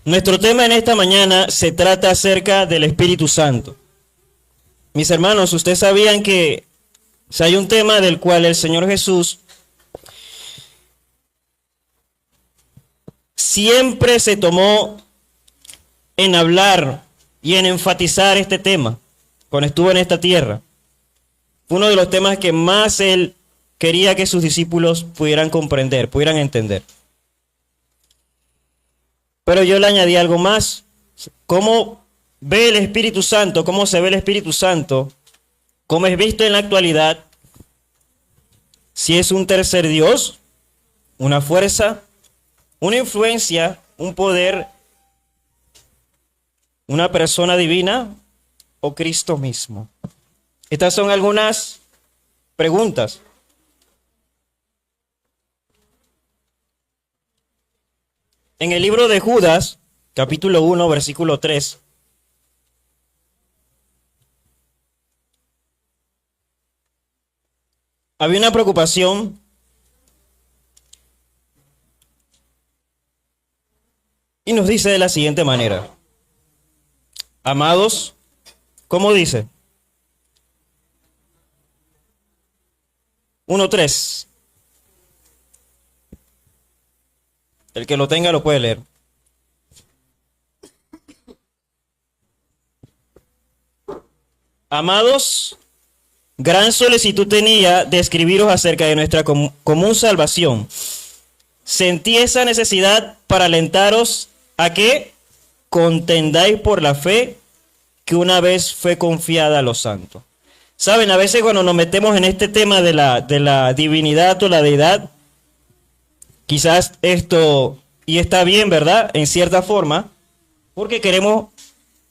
Nuestro tema en esta mañana se trata acerca del Espíritu Santo. Mis hermanos, ¿ustedes sabían que si hay un tema del cual el Señor Jesús siempre se tomó en hablar y en enfatizar este tema cuando estuvo en esta tierra? Fue uno de los temas que más Él quería que sus discípulos pudieran comprender, pudieran entender. Pero yo le añadí algo más. ¿Cómo ve el Espíritu Santo? ¿Cómo se ve el Espíritu Santo? ¿Cómo es visto en la actualidad? Si es un tercer Dios, una fuerza, una influencia, un poder, una persona divina o Cristo mismo. Estas son algunas preguntas. En el libro de Judas, capítulo 1, versículo 3, había una preocupación y nos dice de la siguiente manera: amados, ¿cómo dice? 1:3. El que lo tenga lo puede leer. Amados, gran solicitud tenía de escribiros acerca de nuestra común salvación. Sentí esa necesidad para alentaros a que contendáis por la fe que una vez fue confiada a los santos. Saben, a veces cuando nos metemos en este tema de la divinidad o la deidad, quizás esto, y está bien, ¿verdad? En cierta forma, porque queremos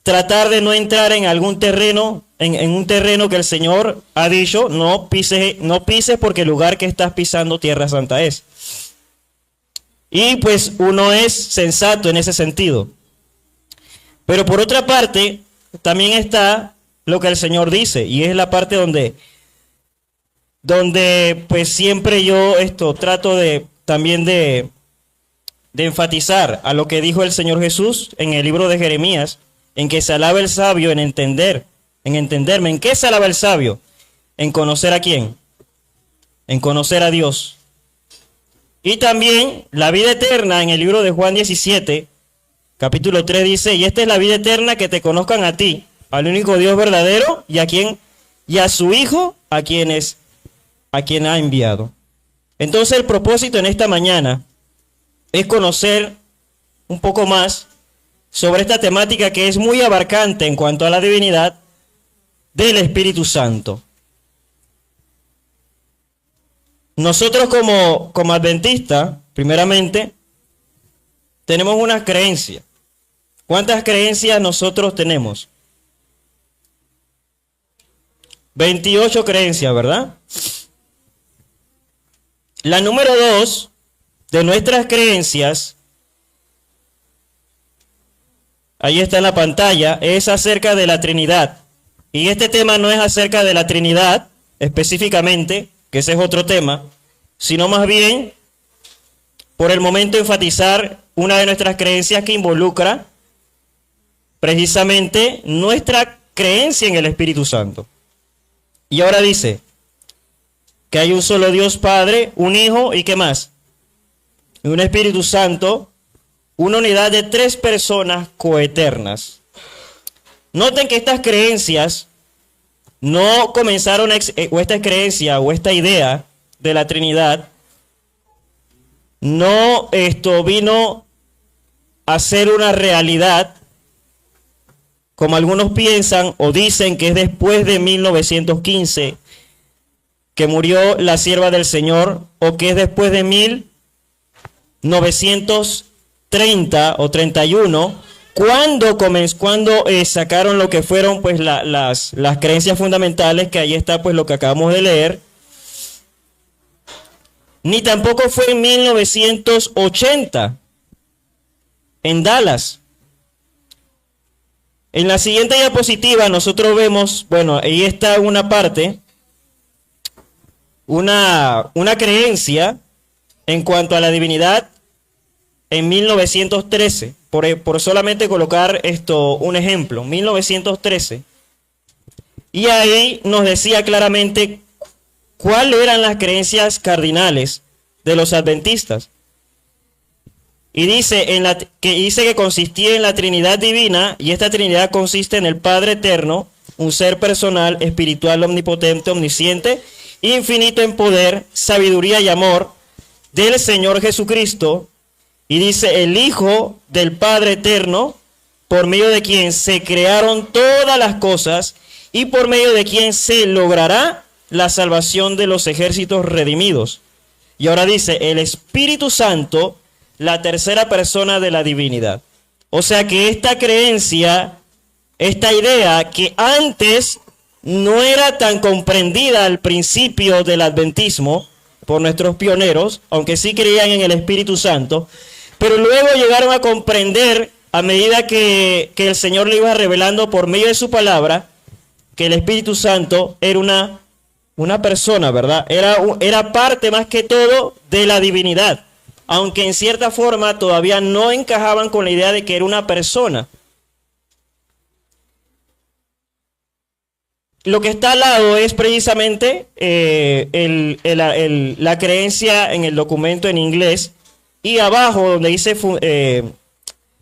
tratar de no entrar en algún terreno, en un terreno que el Señor ha dicho, no pises porque el lugar que estás pisando tierra santa es. Y pues uno es sensato en ese sentido. Pero por otra parte, también está lo que el Señor dice, y es la parte donde pues siempre yo trato de también de enfatizar a lo que dijo el Señor Jesús en el libro de Jeremías, en que se alaba el sabio en entenderme. ¿En qué se alaba el sabio? En conocer a quién, en conocer a Dios. Y también la vida eterna en el libro de Juan 17, capítulo 3 dice: y esta es la vida eterna, que te conozcan a ti, al único Dios verdadero, y a su Hijo, a quien ha enviado. Entonces el propósito en esta mañana es conocer un poco más sobre esta temática que es muy abarcante en cuanto a la divinidad del Espíritu Santo. Nosotros como adventistas, primeramente, tenemos una creencia. ¿Cuántas creencias nosotros tenemos? 28 creencias, ¿verdad? La número 2 de nuestras creencias, ahí está en la pantalla, es acerca de la Trinidad. Y este tema no es acerca de la Trinidad específicamente, que ese es otro tema, sino más bien, por el momento, enfatizar una de nuestras creencias que involucra precisamente nuestra creencia en el Espíritu Santo. Y ahora dice que hay un solo Dios Padre, un Hijo y ¿qué más? Un Espíritu Santo, una unidad de 3 personas coeternas. Noten que estas creencias no comenzaron, o esta creencia o esta idea de la Trinidad, no vino a ser una realidad, como algunos piensan o dicen que es después de 1915 que murió la sierva del Señor, o que es después de 1930 o 31, cuando sacaron lo que fueron pues las creencias fundamentales, que ahí está pues lo que acabamos de leer. Ni tampoco fue en 1980 en Dallas. En la siguiente diapositiva nosotros vemos, bueno, ahí está una parte, una creencia en cuanto a la divinidad en 1913, por solamente colocar un ejemplo, 1913. Y ahí nos decía claramente cuáles eran las creencias cardinales de los adventistas. Y dice que consistía en la Trinidad divina, y esta Trinidad consiste en el Padre eterno, un ser personal, espiritual, omnipotente, omnisciente, infinito en poder, sabiduría y amor, del Señor Jesucristo. Y dice, el Hijo del Padre eterno, por medio de quien se crearon todas las cosas y por medio de quien se logrará la salvación de los ejércitos redimidos. Y ahora dice, el Espíritu Santo, la tercera persona de la divinidad. O sea que esta creencia, esta idea que antes no era tan comprendida al principio del adventismo por nuestros pioneros, aunque sí creían en el Espíritu Santo, pero luego llegaron a comprender a medida que el Señor le iba revelando por medio de su palabra que el Espíritu Santo era una persona, ¿verdad? Era parte más que todo de la divinidad, aunque en cierta forma todavía no encajaban con la idea de que era una persona. Lo que está al lado es precisamente la creencia en el documento en inglés, y abajo donde dice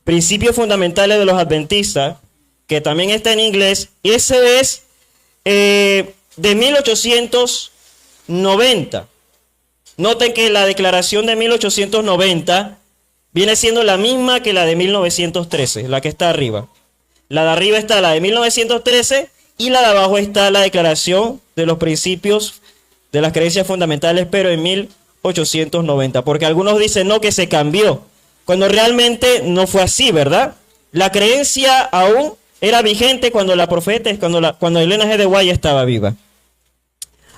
principios fundamentales de los adventistas, que también está en inglés, y ese es de 1890. Noten que la declaración de 1890 viene siendo la misma que la de 1913, la que está arriba. La de arriba está la de 1913 y la de abajo está la declaración de los principios de las creencias fundamentales, pero en 1890. Porque algunos dicen no, que se cambió, cuando realmente no fue así, ¿verdad? La creencia aún era vigente cuando la profeta, cuando Elena G. de White estaba viva.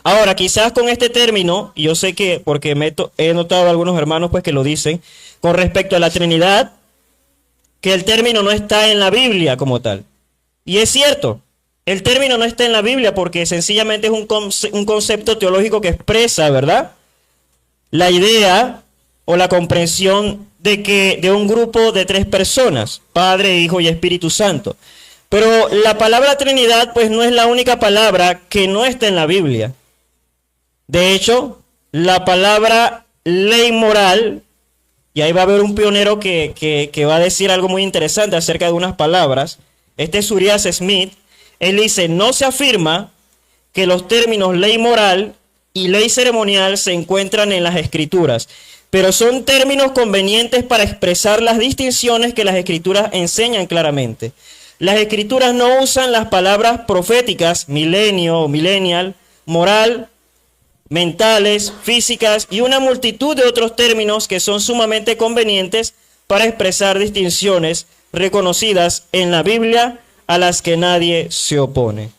Ahora, quizás con este término, y yo sé que, porque he notado a algunos hermanos pues que lo dicen, con respecto a la Trinidad, que el término no está en la Biblia como tal. Y es cierto, el término no está en la Biblia porque sencillamente es un concepto teológico que expresa, ¿verdad?, la idea o la comprensión de un grupo de tres personas, Padre, Hijo y Espíritu Santo. Pero la palabra Trinidad pues no es la única palabra que no está en la Biblia. De hecho, la palabra ley moral, y ahí va a haber un pionero que va a decir algo muy interesante acerca de unas palabras. Este es Urias Smith. Él dice, no se afirma que los términos ley moral y ley ceremonial se encuentran en las Escrituras, pero son términos convenientes para expresar las distinciones que las Escrituras enseñan claramente. Las Escrituras no usan las palabras proféticas, milenio o millennial, moral, mentales, físicas y una multitud de otros términos que son sumamente convenientes para expresar distinciones reconocidas en la Biblia a las que nadie se opone.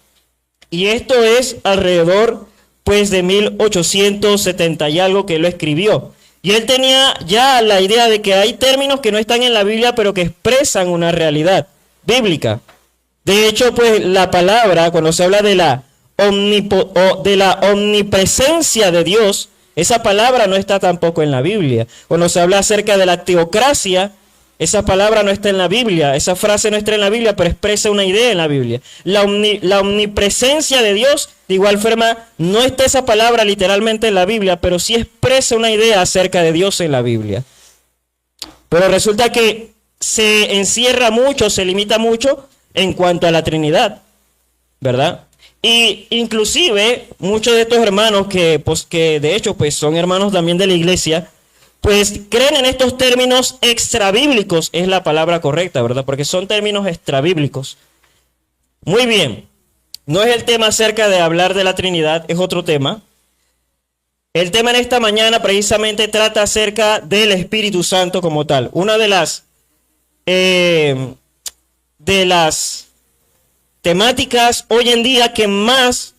Y esto es alrededor pues de 1870 y algo que lo escribió. Y él tenía ya la idea de que hay términos que no están en la Biblia pero que expresan una realidad bíblica. De hecho, pues la palabra, cuando se habla de la omnipresencia de Dios, esa palabra no está tampoco en la Biblia. Cuando se habla acerca de la teocracia, esa palabra no está en la Biblia, esa frase no está en la Biblia, pero expresa una idea en la Biblia. La omnipresencia de Dios, de igual forma, no está esa palabra literalmente en la Biblia, pero sí expresa una idea acerca de Dios en la Biblia. Pero resulta que se encierra mucho, se limita mucho en cuanto a la Trinidad, ¿verdad? Y inclusive muchos de estos hermanos que de hecho pues son hermanos también de la iglesia, pues creen en estos términos extrabíblicos, es la palabra correcta, ¿verdad? Porque son términos extrabíblicos. Muy bien, no es el tema acerca de hablar de la Trinidad, es otro tema. El tema en esta mañana precisamente trata acerca del Espíritu Santo como tal. Una de las temáticas hoy en día que más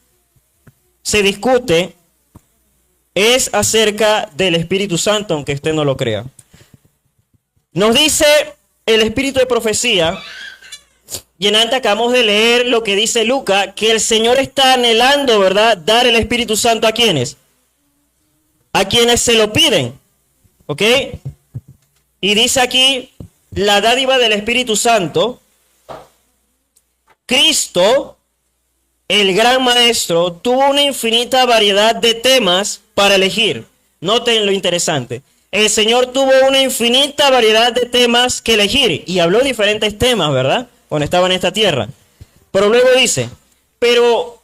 se discute es acerca del Espíritu Santo, aunque usted no lo crea. Nos dice el Espíritu de profecía, y en antes acabamos de leer lo que dice Lucas, que el Señor está anhelando, ¿verdad?, dar el Espíritu Santo ¿a quiénes? A quienes se lo piden, ¿ok? Y dice aquí, la dádiva del Espíritu Santo. Cristo, el gran maestro, tuvo una infinita variedad de temas para elegir. Noten lo interesante. El Señor tuvo una infinita variedad de temas que elegir y habló diferentes temas, ¿verdad? Cuando estaba en esta tierra. Pero luego dice, pero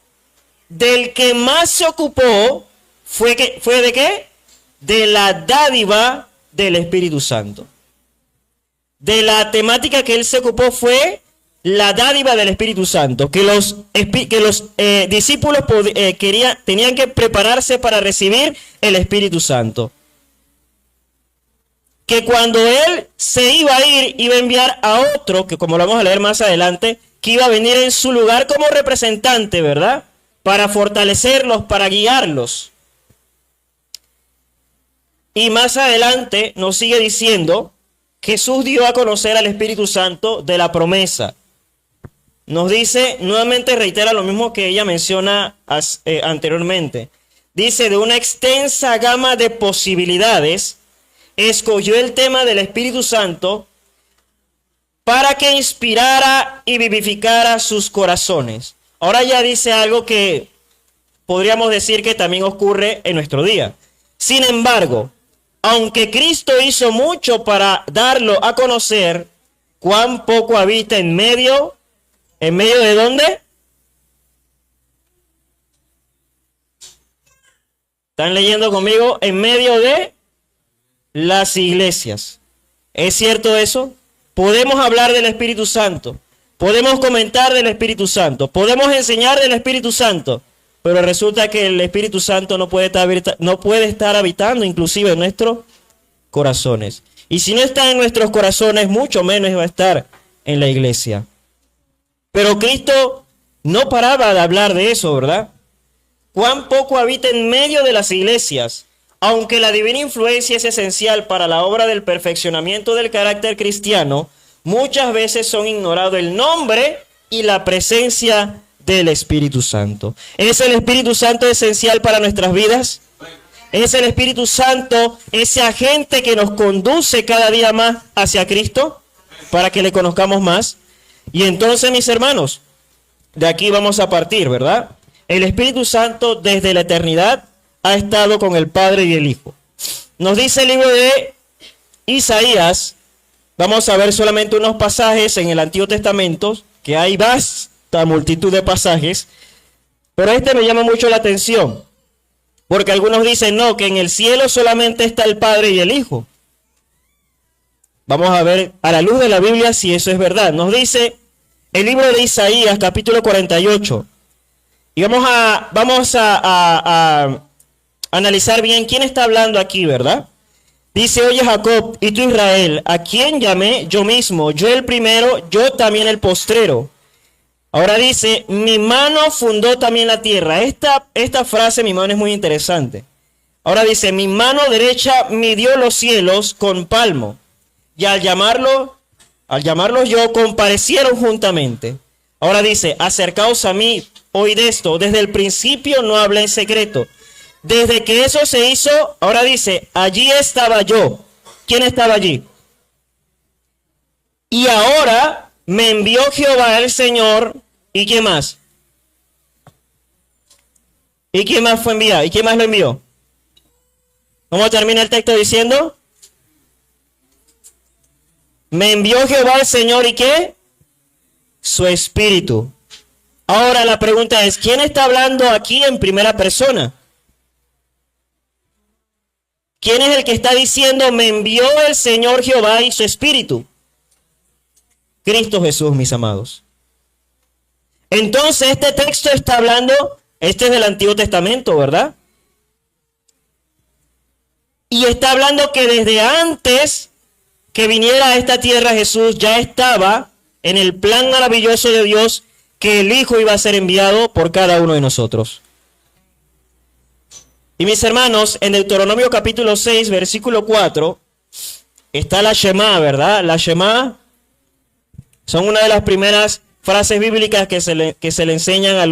del que más se ocupó fue ¿de qué? De la dádiva del Espíritu Santo. De la temática que él se ocupó fue la dádiva del Espíritu Santo, que los discípulos tenían que prepararse para recibir el Espíritu Santo. Que cuando él se iba a ir, iba a enviar a otro, que como lo vamos a leer más adelante, que iba a venir en su lugar como representante, ¿verdad? Para fortalecerlos, para guiarlos. Y más adelante nos sigue diciendo, Jesús dio a conocer al Espíritu Santo de la promesa. Nos dice, nuevamente reitera lo mismo que ella menciona anteriormente. Dice, de una extensa gama de posibilidades, escogió el tema del Espíritu Santo para que inspirara y vivificara sus corazones. Ahora ya dice algo que podríamos decir que también ocurre en nuestro día. Sin embargo, aunque Cristo hizo mucho para darlo a conocer, ¿cuán poco habita en medio de dónde? ¿Están leyendo conmigo? En medio de las iglesias. ¿Es cierto eso? Podemos hablar del Espíritu Santo, podemos comentar del Espíritu Santo, podemos enseñar del Espíritu Santo, pero resulta que el Espíritu Santo no puede estar habitando inclusive en nuestros corazones. Y si no está en nuestros corazones, mucho menos va a estar en la iglesia. Pero Cristo no paraba de hablar de eso, ¿verdad? Cuán poco habita en medio de las iglesias. Aunque la divina influencia es esencial para la obra del perfeccionamiento del carácter cristiano, muchas veces son ignorados el nombre y la presencia del Espíritu Santo. ¿Es el Espíritu Santo esencial para nuestras vidas? ¿Es el Espíritu Santo ese agente que nos conduce cada día más hacia Cristo para que le conozcamos más? Y entonces, mis hermanos, de aquí vamos a partir, ¿verdad? El Espíritu Santo desde la eternidad ha estado con el Padre y el Hijo. Nos dice el libro de Isaías, vamos a ver solamente unos pasajes en el Antiguo Testamento, que hay vasta multitud de pasajes, pero este me llama mucho la atención, porque algunos dicen, no, que en el cielo solamente está el Padre y el Hijo. Vamos a ver a la luz de la Biblia si eso es verdad. Nos dice el libro de Isaías, capítulo 48, y vamos a analizar bien quién está hablando aquí, ¿verdad? Dice, oye Jacob, y tú Israel, ¿a quién llamé? Yo mismo, yo el primero, yo también el postrero. Ahora dice, mi mano fundó también la tierra. Esta frase, mi mano, es muy interesante. Ahora dice, mi mano derecha midió los cielos con palmo. Y al llamarlos yo, comparecieron juntamente. Ahora dice, acercaos a mí, oíd esto, desde el principio no hablé en secreto. Desde que eso se hizo, ahora dice, allí estaba yo. ¿Quién estaba allí? Y ahora me envió Jehová el Señor. ¿Y quién más? ¿Y quién más fue enviado? ¿Y quién más lo envió? ¿Cómo termina el texto diciendo? Me envió Jehová el Señor, ¿y qué? Su Espíritu. Ahora la pregunta es, ¿quién está hablando aquí en primera persona? ¿Quién es el que está diciendo, me envió el Señor Jehová y su Espíritu? Cristo Jesús, mis amados. Entonces este texto está hablando, este es del Antiguo Testamento, ¿verdad? Y está hablando que desde antes que viniera a esta tierra Jesús ya estaba en el plan maravilloso de Dios que el Hijo iba a ser enviado por cada uno de nosotros. Y mis hermanos, en Deuteronomio capítulo 6, versículo 4, está la Shema, ¿verdad? La Shema son una de las primeras frases bíblicas que se le enseñan a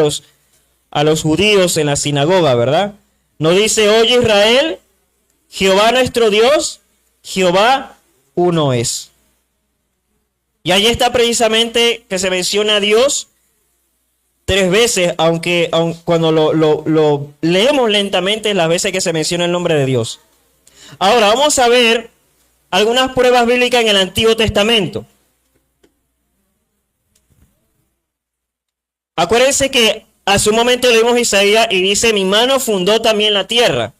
los judíos en la sinagoga, ¿verdad? Nos dice, oye Israel, Jehová nuestro Dios, Jehová uno es. Y ahí está precisamente que se menciona a Dios 3 veces, aunque cuando lo leemos lentamente, las veces que se menciona el nombre de Dios. Ahora vamos a ver algunas pruebas bíblicas en el Antiguo Testamento. Acuérdense que hace un momento leímos Isaías y dice, mi mano fundó también la tierra.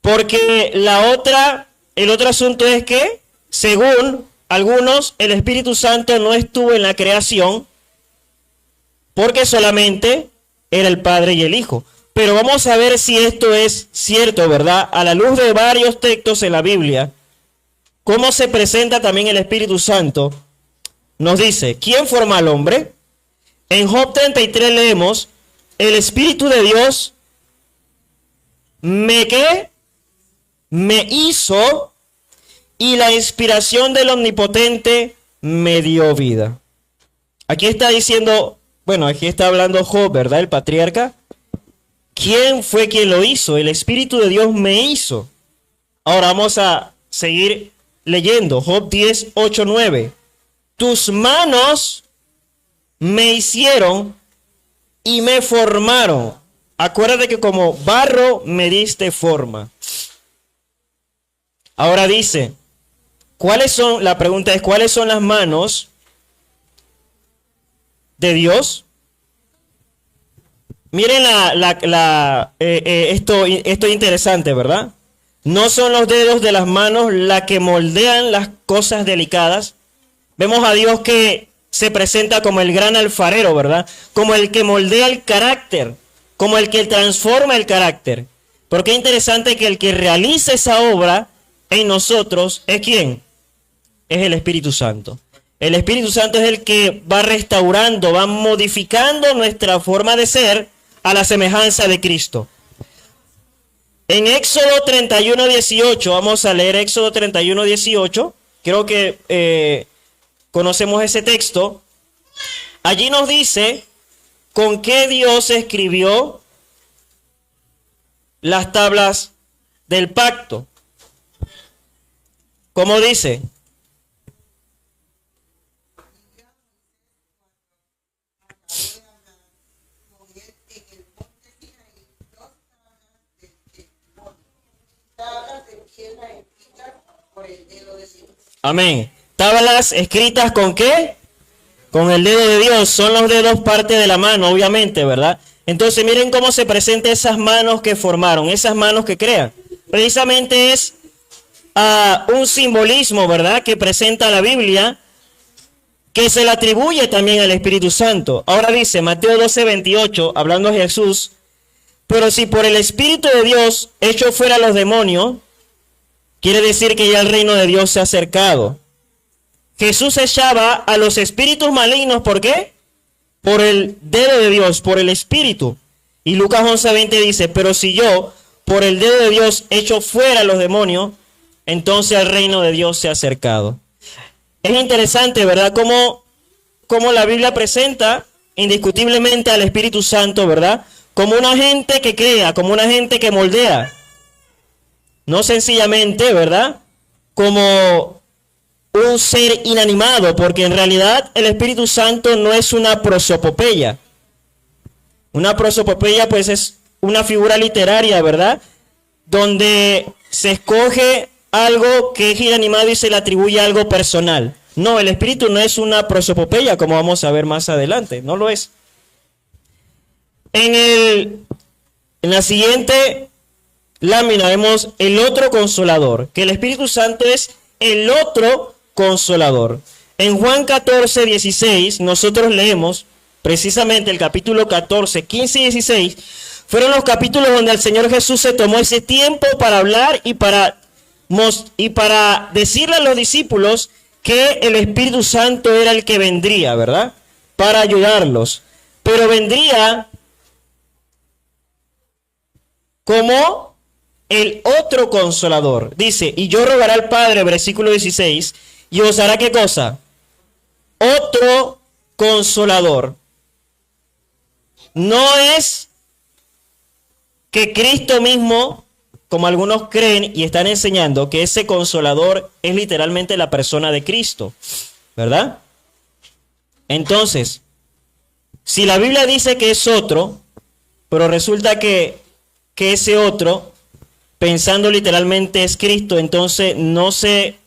Porque el otro asunto es que, según algunos, el Espíritu Santo no estuvo en la creación, porque solamente era el Padre y el Hijo. Pero vamos a ver si esto es cierto, ¿verdad? A la luz de varios textos en la Biblia, cómo se presenta también el Espíritu Santo, nos dice, ¿quién forma al hombre? En Job 33 leemos, el Espíritu de Dios me hizo, y la inspiración del Omnipotente me dio vida. Aquí está diciendo, bueno, aquí está hablando Job, ¿verdad? El patriarca. ¿Quién fue quien lo hizo? El Espíritu de Dios me hizo. Ahora vamos a seguir leyendo. Job 10, 8, 9. Tus manos me hicieron y me formaron. Acuérdate que como barro me diste forma. Ahora dice, la pregunta es, ¿cuáles son las manos de Dios? Miren esto es interesante, ¿verdad? No son los dedos de las manos la que moldean las cosas delicadas. Vemos a Dios que se presenta como el gran alfarero, ¿verdad? Como el que moldea el carácter, como el que transforma el carácter. Porque es interesante que el que realiza esa obra en nosotros es ¿quién? Es el Espíritu Santo. El Espíritu Santo es el que va restaurando, va modificando nuestra forma de ser a la semejanza de Cristo. En Éxodo 31, 18, vamos a leer Éxodo 31, 18. Creo que conocemos ese texto. Allí nos dice con qué Dios escribió las tablas del pacto. ¿Cómo dice? Amén. Tablas escritas ¿con qué? Con el dedo de Dios. Son los dedos parte de la mano, obviamente, ¿verdad? Entonces miren cómo se presentan esas manos que formaron, esas manos que crean. Precisamente es un simbolismo, ¿verdad? Que presenta la Biblia, que se le atribuye también al Espíritu Santo. Ahora dice Mateo 12, 28, hablando de Jesús, pero si por el Espíritu de Dios echo fuera los demonios, quiere decir que ya el reino de Dios se ha acercado. Jesús echaba a los espíritus malignos, ¿por qué? Por el dedo de Dios, por el Espíritu. Y Lucas 11:20 dice, pero si yo, por el dedo de Dios, echo fuera los demonios, entonces el reino de Dios se ha acercado. Es interesante, ¿verdad? Cómo la Biblia presenta indiscutiblemente al Espíritu Santo, ¿verdad? Como un agente que crea, como un agente que moldea. No sencillamente, ¿verdad? Como un ser inanimado, porque en realidad el Espíritu Santo no es una prosopopeya. Una prosopopeya pues es una figura literaria, ¿verdad? Donde se escoge algo que es inanimado y se le atribuye algo personal. No, el Espíritu no es una prosopopeya, como vamos a ver más adelante, no lo es. En la siguiente lámina vemos el otro consolador, que el Espíritu Santo es el otro consolador. En Juan 14, 16, nosotros leemos precisamente el capítulo 14, 15 y 16, fueron los capítulos donde el Señor Jesús se tomó ese tiempo para hablar y para decirle a los discípulos que el Espíritu Santo era el que vendría, ¿verdad? Para ayudarlos. Pero vendría como el otro consolador. Dice, y yo rogaré al Padre, versículo 16, y os hará ¿qué cosa? Otro consolador. No es que Cristo mismo como algunos creen y están enseñando, que ese consolador es literalmente la persona de Cristo, ¿verdad? Entonces, si la Biblia dice que es otro, pero resulta que ese otro, pensando literalmente es Cristo, entonces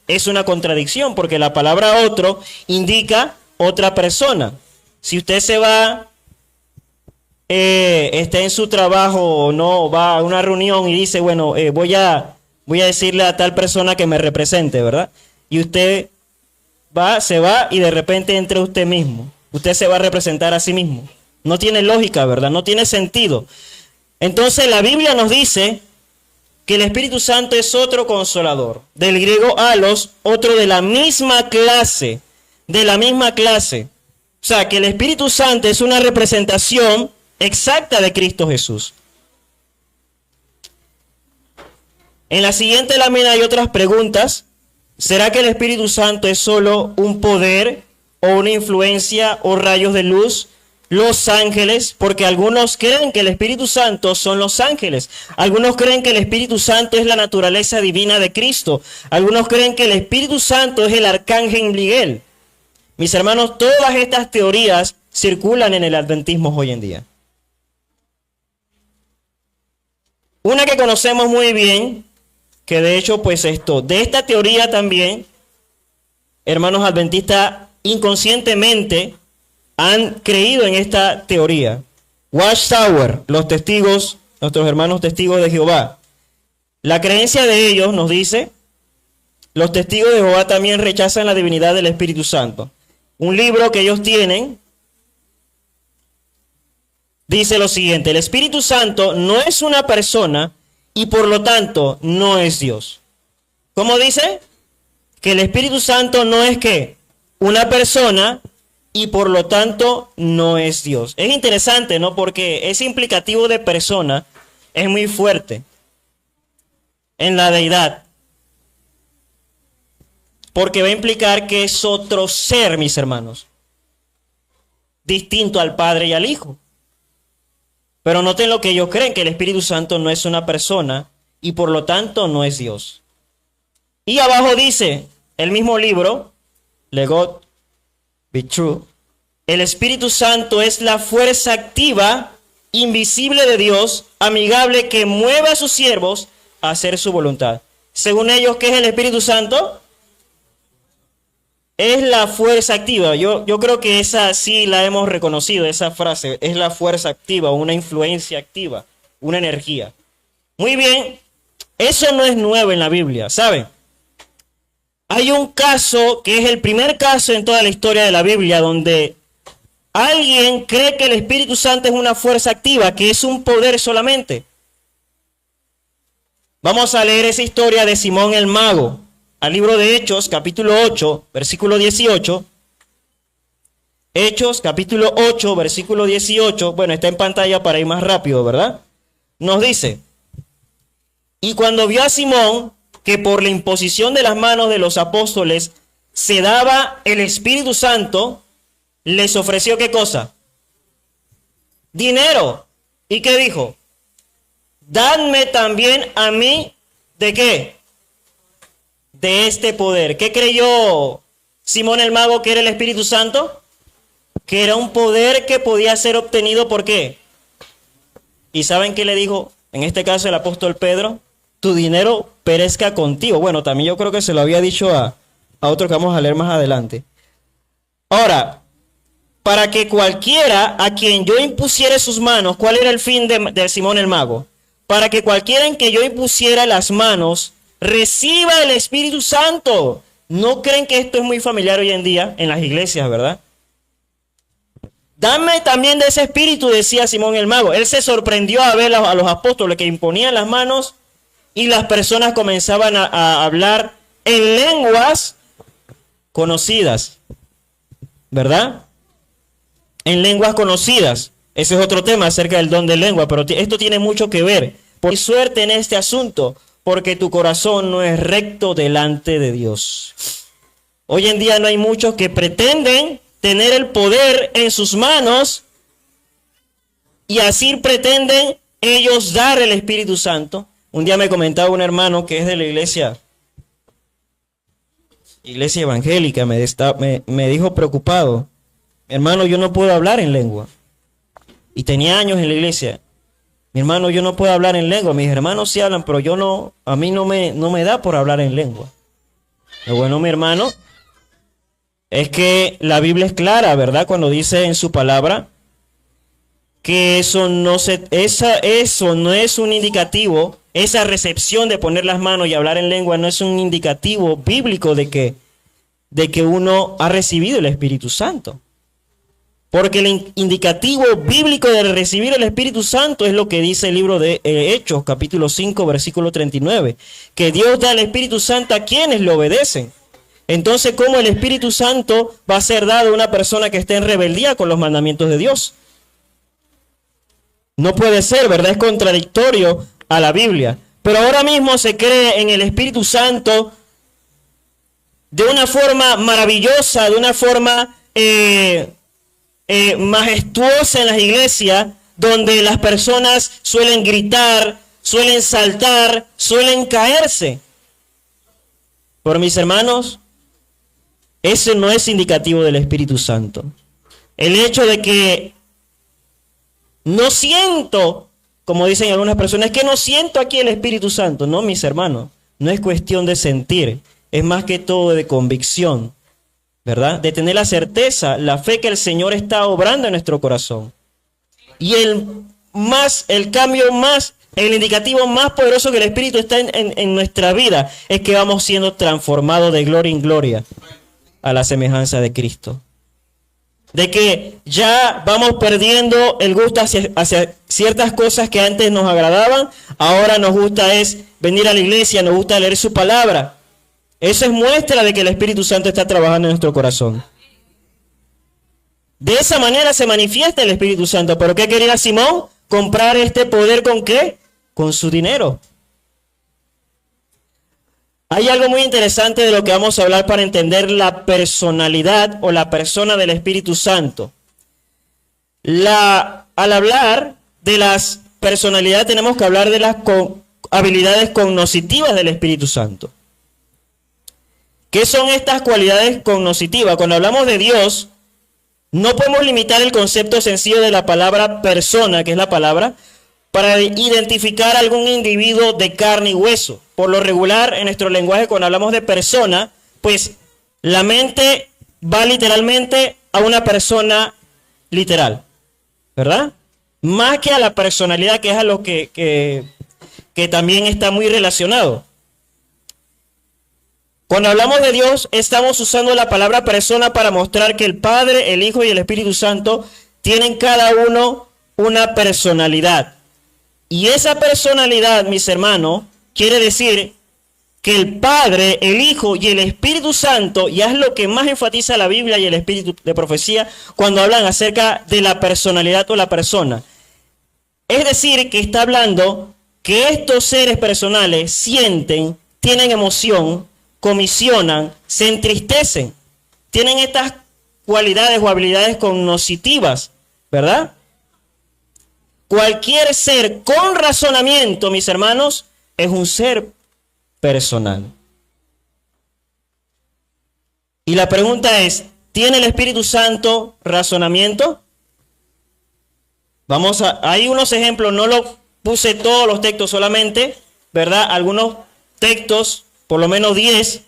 es una contradicción, porque la palabra otro indica otra persona. Si usted se va, está en su trabajo o no, va a una reunión y dice, bueno, voy a decirle a tal persona que me represente, ¿verdad? Y usted se va y de repente entra usted mismo. Usted se va a representar a sí mismo. No tiene lógica, ¿verdad? No tiene sentido. Entonces la Biblia nos dice que el Espíritu Santo es otro consolador. Del griego alos, otro de la misma clase. De la misma clase. O sea, que el Espíritu Santo es una representación exacta de Cristo Jesús. En la siguiente lámina hay otras preguntas. ¿Será que el Espíritu Santo es solo un poder o una influencia o rayos de luz? Los ángeles, porque algunos creen que el Espíritu Santo son los ángeles. Algunos creen que el Espíritu Santo es la naturaleza divina de Cristo. Algunos creen que el Espíritu Santo es el arcángel Miguel. Mis hermanos, todas estas teorías circulan en el adventismo hoy en día. Una que conocemos muy bien, que de hecho, pues de esta teoría también, hermanos adventistas, inconscientemente han creído en esta teoría. Watchtower, los testigos, nuestros hermanos testigos de Jehová. La creencia de ellos nos dice, los testigos de Jehová también rechazan la divinidad del Espíritu Santo. Un libro que ellos tienen dice lo siguiente: el Espíritu Santo no es una persona y por lo tanto no es Dios. ¿Cómo dice? Que el Espíritu Santo no es ¿qué? Una persona y por lo tanto no es Dios. Es interesante, ¿no? Porque ese implicativo de persona es muy fuerte en la deidad. Porque va a implicar que es otro ser, mis hermanos, distinto al Padre y al Hijo. Pero noten lo que ellos creen, que el Espíritu Santo no es una persona y por lo tanto no es Dios. Y abajo dice, el mismo libro, Let God Be True, el Espíritu Santo es la fuerza activa, invisible de Dios, amigable, que mueve a sus siervos a hacer su voluntad. Según ellos, ¿qué es el Espíritu Santo? Es la fuerza activa. Yo creo que esa sí la hemos reconocido, esa frase. Es la fuerza activa, una influencia activa, una energía. Muy bien, eso no es nuevo en la Biblia, ¿saben? Hay un caso que es el primer caso en toda la historia de la Biblia donde alguien cree que el Espíritu Santo es una fuerza activa, que es un poder solamente. Vamos a leer esa historia de Simón el Mago. Al libro de Hechos, capítulo 8, versículo 18. Hechos, capítulo 8, versículo 18. Bueno, está en pantalla para ir más rápido, ¿verdad? Nos dice: y cuando vio a Simón que por la imposición de las manos de los apóstoles se daba el Espíritu Santo, les ofreció ¿qué cosa? Dinero. ¿Y qué dijo? Dadme también a mí, ¿de qué? De este poder. ¿Qué creyó Simón el Mago que era el Espíritu Santo? Que era un poder que podía ser obtenido ¿por qué? ¿Y saben qué le dijo? En este caso el apóstol Pedro: tu dinero perezca contigo. Bueno, también yo creo que se lo había dicho a otro que vamos a leer más adelante. Ahora, para que cualquiera a quien yo impusiere sus manos, ¿cuál era el fin de Simón el Mago? Para que cualquiera en que yo impusiera las manos reciba el Espíritu Santo. ¿No creen que esto es muy familiar hoy en día en las iglesias, verdad? Dame también de ese espíritu, decía Simón el Mago. Él se sorprendió a ver a los apóstoles que imponían las manos y las personas comenzaban a hablar en lenguas conocidas, ¿verdad? En lenguas conocidas. Ese es otro tema acerca del don de lengua, pero esto tiene mucho que ver. Por suerte en este asunto, porque tu corazón no es recto delante de Dios. Hoy en día no hay muchos que pretenden tener el poder en sus manos y así pretenden ellos dar el Espíritu Santo, Un día me comentaba un hermano que es de la iglesia evangélica, me dijo preocupado: hermano, yo no puedo hablar en lengua. Y tenía años en la iglesia. Mi hermano, yo no puedo hablar en lengua. Mis hermanos sí hablan, pero yo no, a mí no me da por hablar en lengua. Lo bueno, mi hermano, es que la Biblia es clara, ¿verdad? Cuando dice en su palabra que eso no es un indicativo, esa recepción de poner las manos y hablar en lengua no es un indicativo bíblico de que uno ha recibido el Espíritu Santo. Porque el indicativo bíblico de recibir el Espíritu Santo es lo que dice el libro de Hechos, capítulo 5, versículo 39. Que Dios da el Espíritu Santo a quienes le obedecen. Entonces, ¿cómo el Espíritu Santo va a ser dado a una persona que esté en rebeldía con los mandamientos de Dios? No puede ser, ¿verdad? Es contradictorio a la Biblia. Pero ahora mismo se cree en el Espíritu Santo de una forma maravillosa, de una forma majestuosa en las iglesias, donde las personas suelen gritar, suelen saltar, suelen caerse. Por mis hermanos, eso no es indicativo del Espíritu Santo. El hecho de que no siento, como dicen algunas personas, es que no siento aquí el Espíritu Santo. No, mis hermanos, no es cuestión de sentir, es más que todo de convicción, ¿verdad? De tener la certeza, la fe que el Señor está obrando en nuestro corazón. Y el indicativo más poderoso que el Espíritu está en nuestra vida es que vamos siendo transformados de gloria en gloria a la semejanza de Cristo. De que ya vamos perdiendo el gusto hacia ciertas cosas que antes nos agradaban, ahora nos gusta es venir a la iglesia, nos gusta leer su palabra. Eso es muestra de que el Espíritu Santo está trabajando en nuestro corazón. De esa manera se manifiesta el Espíritu Santo. ¿Pero qué quería Simón? ¿Comprar este poder con qué? Con su dinero. Hay algo muy interesante de lo que vamos a hablar para entender la personalidad o la persona del Espíritu Santo. Al hablar de las personalidades tenemos que hablar de las habilidades cognitivas del Espíritu Santo. ¿Qué son estas cualidades cognitivas? Cuando hablamos de Dios, no podemos limitar el concepto sencillo de la palabra persona, que es la palabra, para identificar a algún individuo de carne y hueso. Por lo regular, en nuestro lenguaje, cuando hablamos de persona, pues la mente va literalmente a una persona literal, ¿verdad? Más que a la personalidad, que es a lo que también está muy relacionado. Cuando hablamos de Dios, estamos usando la palabra persona para mostrar que el Padre, el Hijo y el Espíritu Santo tienen cada uno una personalidad. Y esa personalidad, mis hermanos, quiere decir que el Padre, el Hijo y el Espíritu Santo, y es lo que más enfatiza la Biblia y el Espíritu de profecía cuando hablan acerca de la personalidad o la persona. Es decir, que está hablando que estos seres personales sienten, tienen emoción, comisionan, se entristecen, tienen estas cualidades o habilidades cognitivas, ¿verdad? Cualquier ser con razonamiento, mis hermanos, es un ser personal. Y la pregunta es, ¿tiene el Espíritu Santo razonamiento? Hay unos ejemplos, no lo puse todos los textos solamente, ¿verdad? Algunos textos, por lo menos 10,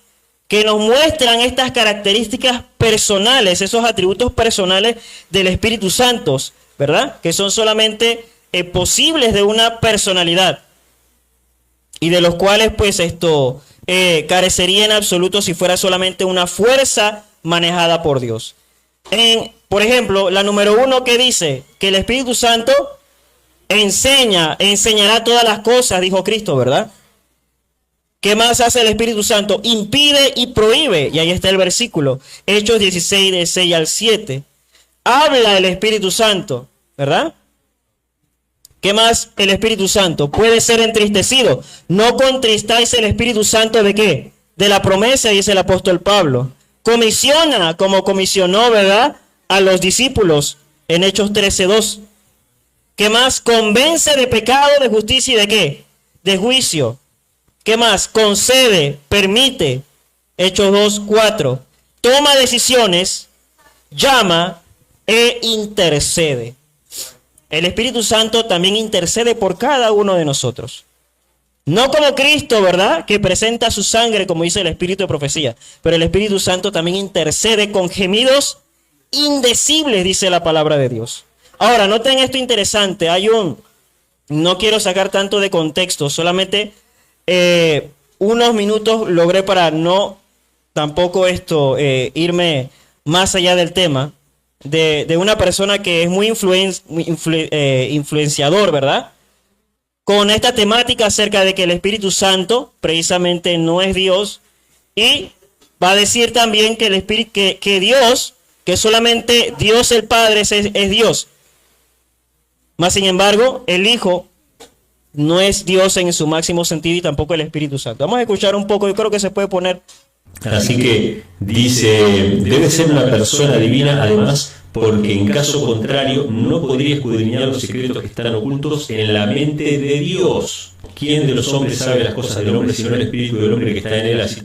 que nos muestran estas características personales, esos atributos personales del Espíritu Santo, ¿verdad? Que son solamente posibles de una personalidad y de los cuales pues carecería en absoluto si fuera solamente una fuerza manejada por Dios. Por ejemplo, la número 1 que dice que el Espíritu Santo enseñará todas las cosas, dijo Cristo, ¿verdad? ¿Qué más hace el Espíritu Santo? Impide y prohíbe. Y ahí está el versículo. Hechos 16, de 6 al 7. Habla el Espíritu Santo, ¿verdad? ¿Qué más el Espíritu Santo? Puede ser entristecido. No contristáis el Espíritu Santo ¿de qué? De la promesa, dice el apóstol Pablo. Comisiona, como comisionó, ¿verdad? A los discípulos en Hechos 13, 2. ¿Qué más? Convence de pecado, de justicia y ¿de qué? de juicio. ¿Qué más? Concede, permite. Hechos 2:4. Toma decisiones, llama e intercede. El Espíritu Santo también intercede por cada uno de nosotros. No como Cristo, ¿verdad? Que presenta su sangre, como dice el Espíritu de profecía. Pero el Espíritu Santo también intercede con gemidos indecibles, dice la palabra de Dios. Ahora, noten esto interesante. No quiero sacar tanto de contexto, solamente unos minutos logré para no tampoco irme más allá del tema de una persona que es muy influenciador, ¿verdad? Con esta temática acerca de que el Espíritu Santo precisamente no es Dios, y va a decir también que que Dios, que solamente Dios el Padre es Dios. Mas sin embargo, el Hijo no es Dios en su máximo sentido y tampoco el Espíritu Santo. Vamos a escuchar un poco, yo creo que se puede poner. Así que dice, debe ser una persona divina, además, porque en caso contrario no podría escudriñar los secretos que están ocultos en la mente de Dios. ¿Quién de los hombres sabe las cosas del hombre sino el espíritu del hombre que está en él? Así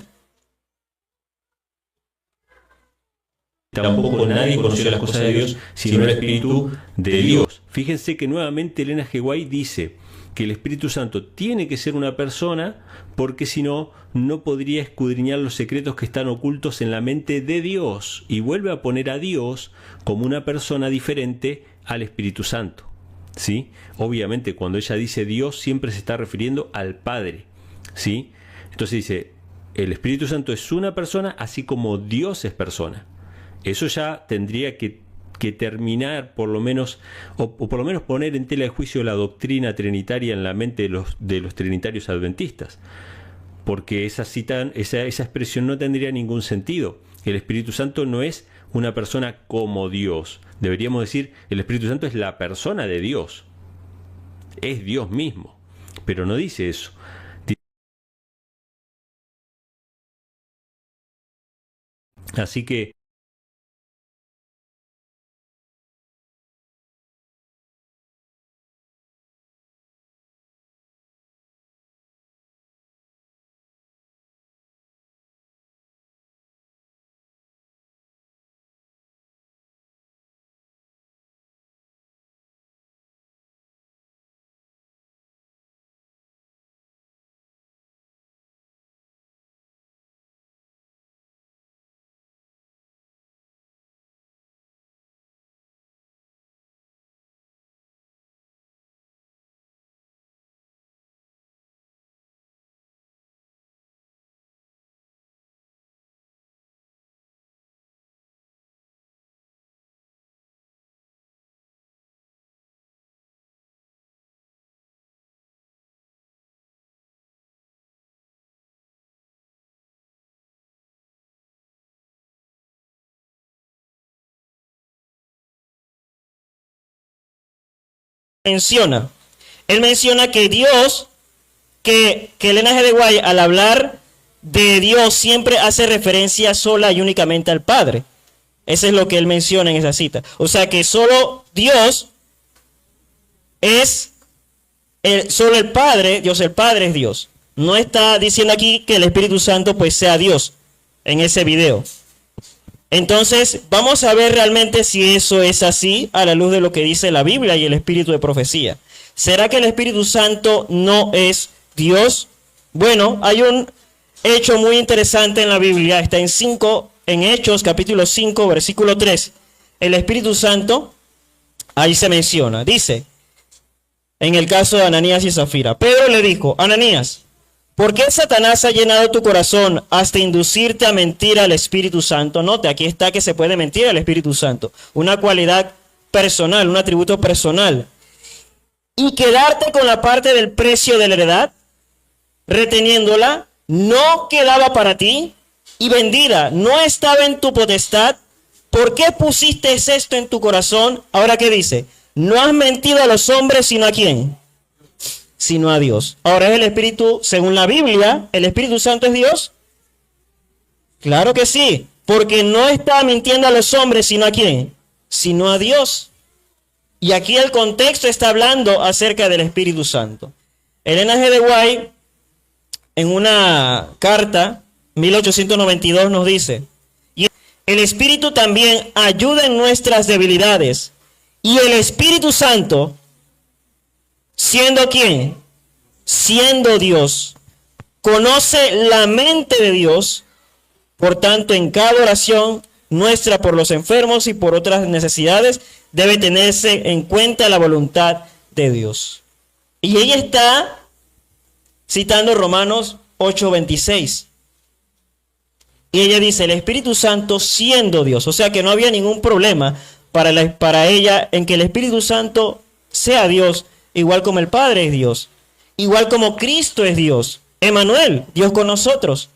tampoco nadie conoció las cosas de Dios sino el espíritu de Dios. Fíjense que nuevamente Elena G. White dice que el Espíritu Santo tiene que ser una persona, porque si no, no podría escudriñar los secretos que están ocultos en la mente de Dios, y vuelve a poner a Dios como una persona diferente al Espíritu Santo, ¿sí? Obviamente cuando ella dice Dios siempre se está refiriendo al Padre, ¿sí? Entonces dice, el Espíritu Santo es una persona así como Dios es persona. Eso ya tendría que terminar por lo menos, o por lo menos poner en tela de juicio la doctrina trinitaria en la mente de los trinitarios adventistas, porque esa expresión no tendría ningún sentido. El Espíritu Santo no es una persona como Dios. Deberíamos decir, el Espíritu Santo es la persona de Dios, es Dios mismo, pero no dice eso. Así que Él menciona que Dios, que Elena G. White al hablar de Dios siempre hace referencia sola y únicamente al Padre. Eso es lo que él menciona en esa cita. O sea que solo Dios es, solo el Padre, Dios el Padre es Dios. No está diciendo aquí que el Espíritu Santo pues sea Dios en ese video. Entonces, vamos a ver realmente si eso es así a la luz de lo que dice la Biblia y el Espíritu de profecía. ¿Será que el Espíritu Santo no es Dios? Bueno, hay un hecho muy interesante en la Biblia, está en Hechos capítulo 5, versículo 3. El Espíritu Santo, ahí se menciona, dice, en el caso de Ananías y Zafira, Pedro le dijo, Ananías, ¿por qué Satanás ha llenado tu corazón hasta inducirte a mentir al Espíritu Santo? Note, aquí está que se puede mentir al Espíritu Santo. Una cualidad personal, un atributo personal. Y quedarte con la parte del precio de la heredad, reteniéndola, no quedaba para ti, y vendida, no estaba en tu potestad. ¿Por qué pusiste esto en tu corazón? Ahora, ¿qué dice? No has mentido a los hombres, sino a ¿quién? Sino a Dios. Ahora, ¿es el Espíritu, según la Biblia, el Espíritu Santo es Dios? Claro que sí, porque no está mintiendo a los hombres, sino a ¿quién? Sino a Dios. Y aquí el contexto está hablando acerca del Espíritu Santo. Elena G. de White, en una carta, 1892, nos dice: y el Espíritu también ayuda en nuestras debilidades, y el Espíritu Santo, ¿siendo quién? Siendo Dios, conoce la mente de Dios. Por tanto, en cada oración nuestra por los enfermos y por otras necesidades debe tenerse en cuenta la voluntad de Dios. Y ella está citando Romanos 8:26. Y ella dice: el Espíritu Santo siendo Dios. O sea que no había ningún problema para ella en que el Espíritu Santo sea Dios, igual como el Padre es Dios, igual como Cristo es Dios, Emmanuel, Dios con nosotros.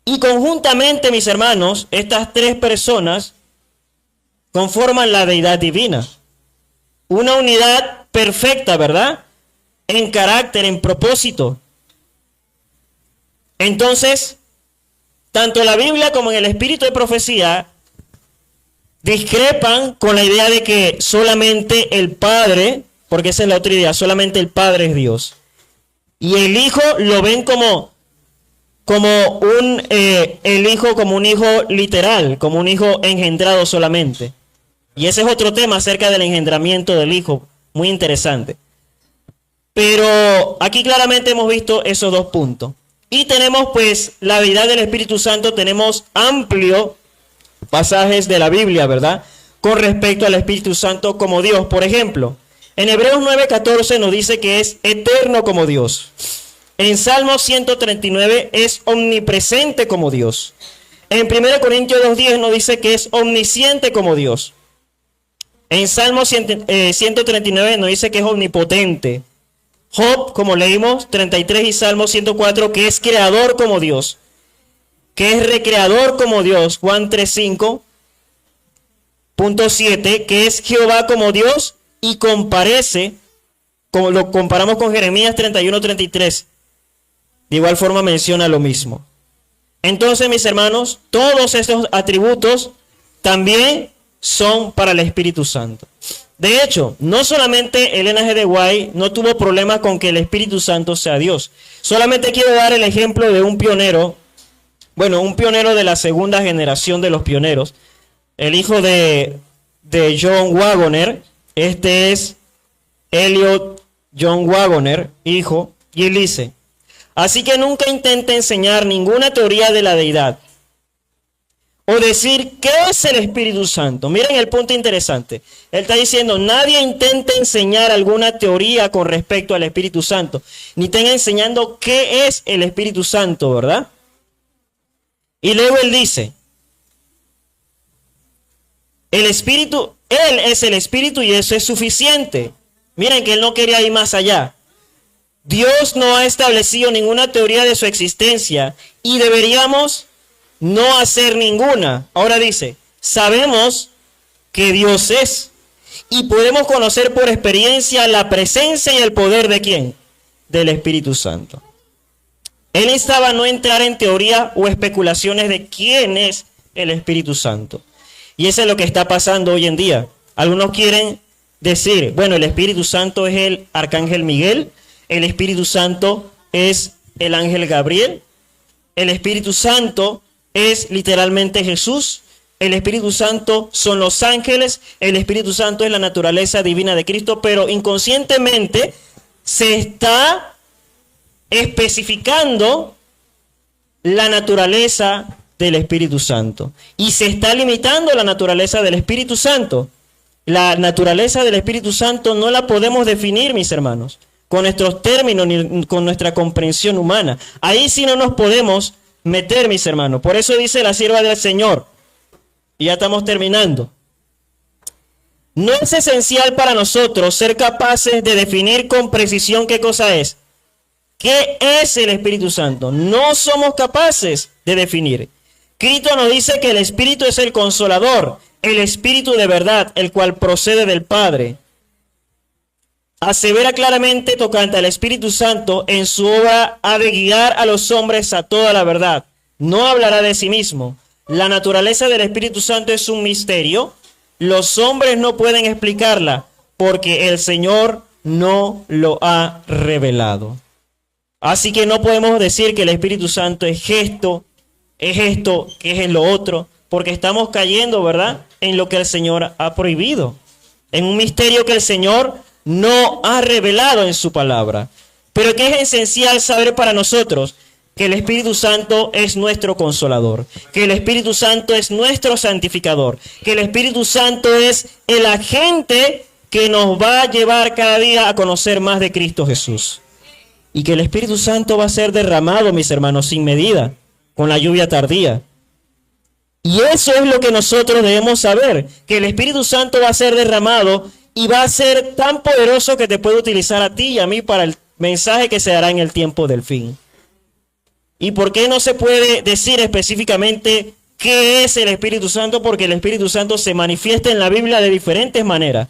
Y conjuntamente, mis hermanos, estas tres personas conforman la deidad divina. Una unidad perfecta, ¿verdad? En carácter, en propósito. Entonces, tanto la Biblia como en el espíritu de profecía discrepan con la idea de que solamente el Padre, porque esa es la otra idea, solamente el Padre es Dios. Y el Hijo lo ven el Hijo como un hijo literal, como un hijo engendrado solamente. Y ese es otro tema acerca del engendramiento del Hijo, muy interesante. Pero aquí claramente hemos visto esos dos puntos. Y tenemos pues la deidad del Espíritu Santo, tenemos amplios pasajes de la Biblia, ¿verdad? Con respecto al Espíritu Santo como Dios. Por ejemplo, en Hebreos 9:14 nos dice que es eterno como Dios. En Salmo 139 es omnipresente como Dios. En 1 Corintios 2:10 nos dice que es omnisciente como Dios. En Salmo 139 nos dice que es omnipotente. Job, como leímos, 33 y Salmo 104, que es creador como Dios, que es recreador como Dios. Juan 3:5.7, que es Jehová como Dios y comparece, como lo comparamos con Jeremías 31:33. De igual forma menciona lo mismo. Entonces, mis hermanos, todos estos atributos también son para el Espíritu Santo. De hecho, no solamente Elena G. de White no tuvo problemas con que el Espíritu Santo sea Dios. Solamente quiero dar el ejemplo de un pionero, un pionero de la segunda generación de los pioneros, el hijo de John Wagoner. Este es Elliot John Wagoner, hijo, y él dice: así que nunca intente enseñar ninguna teoría de la deidad o decir qué es el Espíritu Santo. Miren el punto interesante. Él está diciendo: nadie intente enseñar alguna teoría con respecto al Espíritu Santo, ni estén enseñando qué es el Espíritu Santo, ¿verdad? Y luego él dice: el Espíritu, Él es el Espíritu y eso es suficiente. Miren que él no quería ir más allá. Dios no ha establecido ninguna teoría de su existencia y deberíamos no hacer ninguna. Ahora dice: sabemos que Dios es y podemos conocer por experiencia la presencia y el poder de ¿quién? Del Espíritu Santo. Él estaba no entrar en teoría o especulaciones de quién es el Espíritu Santo. Y eso es lo que está pasando hoy en día. Algunos quieren decir: bueno, el Espíritu Santo es el Arcángel Miguel, el Espíritu Santo es el ángel Gabriel, el Espíritu Santo es literalmente Jesús, el Espíritu Santo son los ángeles, el Espíritu Santo es la naturaleza divina de Cristo, pero inconscientemente se está especificando la naturaleza del Espíritu Santo y se está limitando la naturaleza del Espíritu Santo. La naturaleza del Espíritu Santo no la podemos definir, mis hermanos, con nuestros términos ni con nuestra comprensión humana. Ahí sí no nos podemos meter, mis hermanos. Por eso dice la sierva del Señor, y ya estamos terminando: no es esencial para nosotros ser capaces de definir con precisión qué cosa es. ¿Qué es el Espíritu Santo? No somos capaces de definir. Cristo nos dice que el Espíritu es el Consolador, el Espíritu de verdad, el cual procede del Padre. Asevera claramente tocante al Espíritu Santo: en su obra ha de guiar a los hombres a toda la verdad. No hablará de sí mismo. La naturaleza del Espíritu Santo es un misterio. Los hombres no pueden explicarla porque el Señor no lo ha revelado. Así que no podemos decir que el Espíritu Santo es esto, que es lo otro, porque estamos cayendo, ¿verdad?, en lo que el Señor ha prohibido, en un misterio que el Señor no ha revelado en su palabra, pero que es esencial saber para nosotros que el Espíritu Santo es nuestro consolador, que el Espíritu Santo es nuestro santificador, que el Espíritu Santo es el agente que nos va a llevar cada día a conocer más de Cristo Jesús. Y que el Espíritu Santo va a ser derramado, mis hermanos, sin medida, con la lluvia tardía. Y eso es lo que nosotros debemos saber, que el Espíritu Santo va a ser derramado y va a ser tan poderoso que te puede utilizar a ti y a mí para el mensaje que se dará en el tiempo del fin. ¿Y por qué no se puede decir específicamente qué es el Espíritu Santo? Porque el Espíritu Santo se manifiesta en la Biblia de diferentes maneras.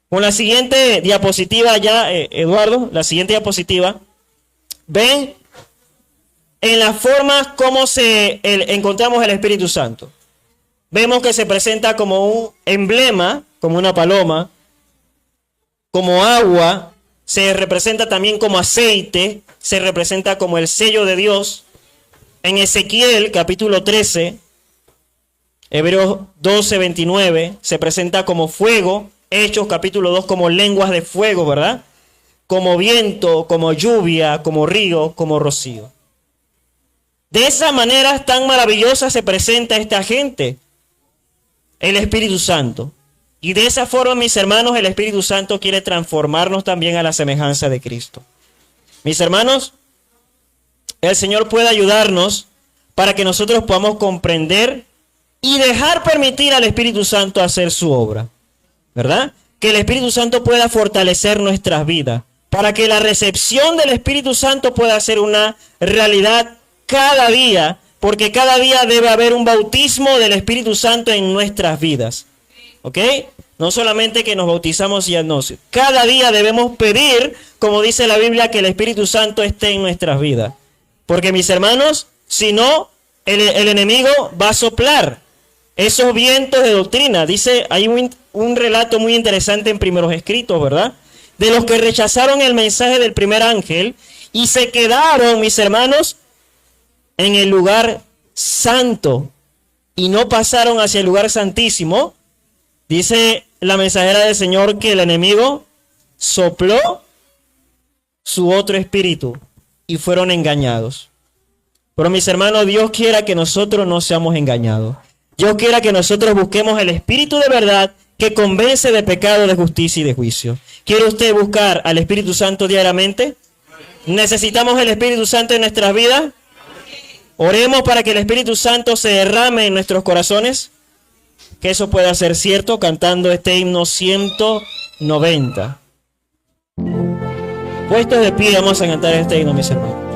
Con la siguiente diapositiva ya, Eduardo, la siguiente diapositiva, ven en las formas como encontramos el Espíritu Santo. Vemos que se presenta como un emblema, como una paloma, como agua, se representa también como aceite, se representa como el sello de Dios. En Ezequiel, capítulo 13, Hebreos 12, 29, se presenta como fuego. Hechos, capítulo 2, como lenguas de fuego, ¿verdad? Como viento, como lluvia, como río, como rocío. De esa manera tan maravillosa se presenta esta gente, el Espíritu Santo. Y de esa forma, mis hermanos, el Espíritu Santo quiere transformarnos también a la semejanza de Cristo. Mis hermanos, el Señor puede ayudarnos para que nosotros podamos comprender y dejar permitir al Espíritu Santo hacer su obra, ¿verdad? Que el Espíritu Santo pueda fortalecer nuestras vidas, para que la recepción del Espíritu Santo pueda ser una realidad cada día, porque cada día debe haber un bautismo del Espíritu Santo en nuestras vidas, ¿ok? No solamente que nos bautizamos y ya no, cada día debemos pedir, como dice la Biblia, que el Espíritu Santo esté en nuestras vidas. Porque, mis hermanos, si no, el enemigo va a soplar esos vientos de doctrina. Dice, hay un relato muy interesante en Primeros Escritos, ¿verdad? De los que rechazaron el mensaje del primer ángel y se quedaron, mis hermanos, en el lugar santo y no pasaron hacia el lugar santísimo. Dice la mensajera del Señor que el enemigo sopló su otro espíritu y fueron engañados. Pero, mis hermanos, Dios quiera que nosotros no seamos engañados. Dios quiera que nosotros busquemos el Espíritu de verdad que convence de pecado, de justicia y de juicio. ¿Quiere usted buscar al Espíritu Santo diariamente? ¿Necesitamos el Espíritu Santo en nuestras vidas? Oremos para que el Espíritu Santo se derrame en nuestros corazones. Que eso pueda ser cierto cantando este himno 190. Puestos de pie, vamos a cantar este himno, mis hermanos.